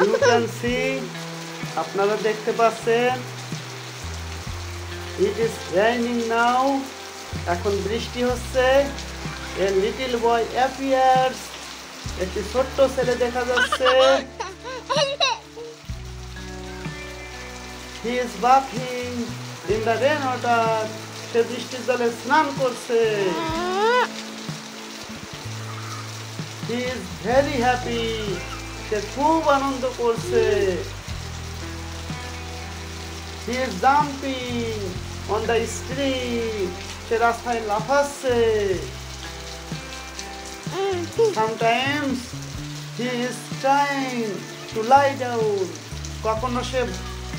You can see, আপনারা দেখতে পাচ্ছেন, it is raining now. এখন বৃষ্টি হচ্ছে। A little boy appears. একটি ছোট্ট ছেলে দেখা যাচ্ছে। He is bathing in the rainwater. সে বৃষ্টির জলে স্নান করছে। He is very happy. সে খুব আনন্দ করছে। He is jumping on the street. সে রাস্তায় লাফাচ্ছে। Sometimes he is trying to lie down. কখনো সে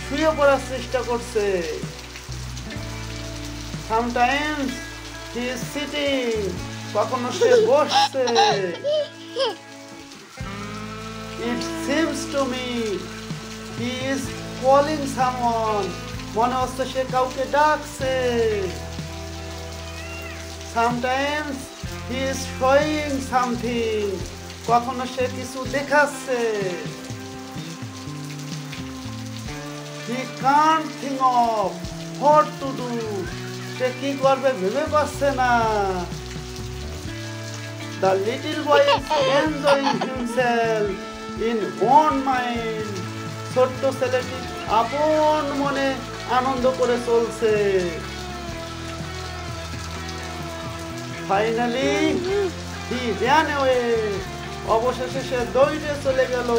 শুয়ে পড়ার চেষ্টা করছে। Sometimes he is sitting. কখনো সে বসছে। It seems to me he is calling someone. মনে হচ্ছে সে কাউকে ডাকছে। Sometimes he is showing something. কখনো সে কিছু দেখাচ্ছে। He can't think of what to do. সে কি করবে ভেবে পাচ্ছে না। The little boy is enjoying himself in own mind. ছোট্ট ছেলেটি আপন মনে আনন্দ করে চলছে। Finally, he ran away. অবশেষে সে দৌড়ে চলে গেল।